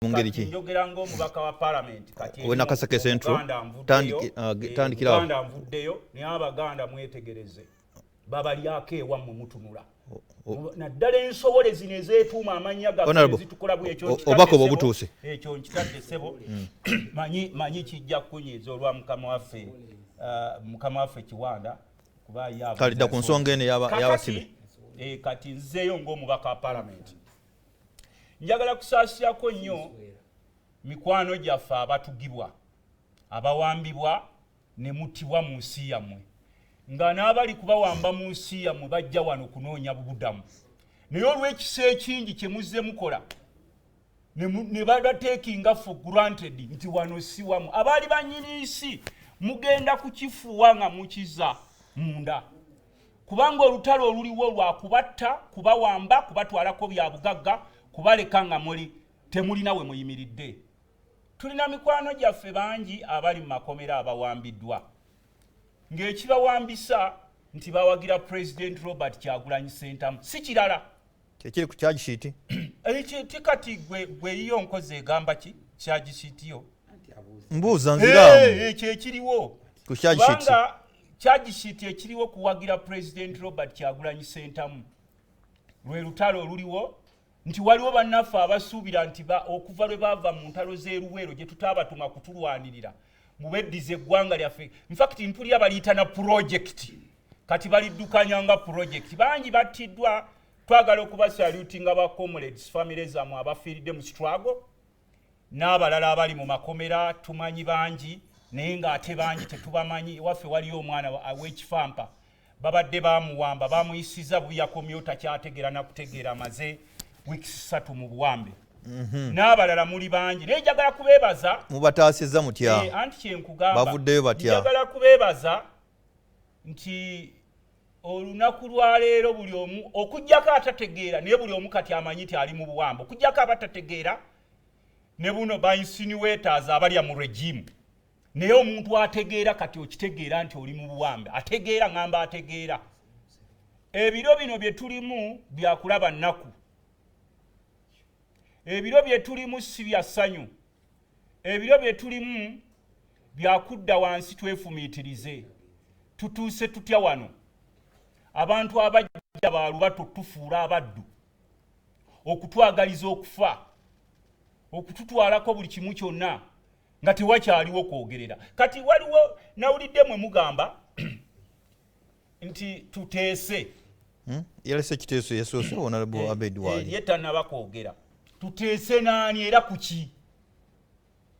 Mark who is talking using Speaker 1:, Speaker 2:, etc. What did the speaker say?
Speaker 1: mungeri ki
Speaker 2: njogera ng'omubaka wa parliament kati
Speaker 1: we Nakaseke Central tandikira
Speaker 2: Uganda nvuddeyo naye Abaganda mwetegereze babalyako ewammwe mutunula naddala ensobole zino ezeetuuma amannya gaffe zitukola
Speaker 1: obako obutuuse
Speaker 2: ekyo nkitadde ssebo manyi kijja kukunyiiza olwa mukama waffe Kiwanda kuba
Speaker 1: kalidda ku nsonga eno y'abasibe
Speaker 2: kati nzeeyo ng'omubaka wa parliament njagala kusaasirako nnyo mikwano gyaffe abatugibwa abawambibwa ne muttibwa mu nsi yammwe nga n'abali kubawamba mu nsi yammwe bajja wano kunoonya bubudamu naye olw'ekisa ekingi kye muzze mukola ne badateekinga for granted nti wano si wamu abaali bannyini nsi mugenda kukifuuwa nga mukiza munda kubanga olutalo oluliwo lwa kubatta kubawamba kubatwalako bya bugagga kubaleka nga temulina we muyimiridde. Tulina mikwano gyaffe bangi abali mu makomera abawambiddwa ng'ekibawambisa nti bawagira President Robert Kyagulanyi Ssentamu si kirala
Speaker 1: kyekiri ku charge sheet
Speaker 2: ekyo kati gwe yiyo nkoze egamba ki charge sheet yo
Speaker 1: mbuuza nziramu
Speaker 2: ekyo ekiriwo
Speaker 1: ku charge sheet
Speaker 2: charge sheet ekiriwo kuwagira President Robert Kyagulanyi Ssentamu lwe lutalo oluliwo nti waliwo bannaffe abasuubira nti okuva lwe bava mu ntalo z'eruweero gye tutaabatuma kutulwanirira mubeddiza eggwanga lyaffe infact mpulira baliyita na puloojekiti kati baliddukanya nga puloojekiti bangi battiddwa twagala okubasalutinga ba comrades family zammwe abafiiridde mu struggle n'abalala abali mu makomera tumanyi bangi naye ng'ate bangi tetubamanyi waffe waliyo omwana w'ekifampa babadde bamuwamba bamuyisiza buya komyuta kyategeera nakutegeera amaze weeks 3 mu buwambe n'abalala muli bangi naye njagala kubeebaza
Speaker 1: mubataasizza mutya
Speaker 2: anti kyenkugamba
Speaker 1: bavuddeyo batya
Speaker 2: njagala kubeebaza nti olunaku lwa leero buli omu okujjako atategeera naye buli omu kati amanyi ti ali mu buwambe okujjako abatategeera ne buno bainsinuators abalya mu regime naye omuntu ategeera kati okitegeera nti oli mu buwambe ategeera ngamba ategeera ebiro bino bye tulimu byakulaba nnaku ebiro bye tulimu si bya ssanyu ebiro bye tulimu byakudda wansi twefumiitirize tutuuse tutya wano abantu abajja baalubato tufuula abaddu okutwagaliza okufa okututwalako buli kimu kyonna nga tewakyaliwo kwogerera kati waliwo nawulidde mwe mugamba nti tuteese
Speaker 1: yalese kiteeso yasoose honorable Abed Wali
Speaker 2: ye tannaba kwogera tuteese naani era kuki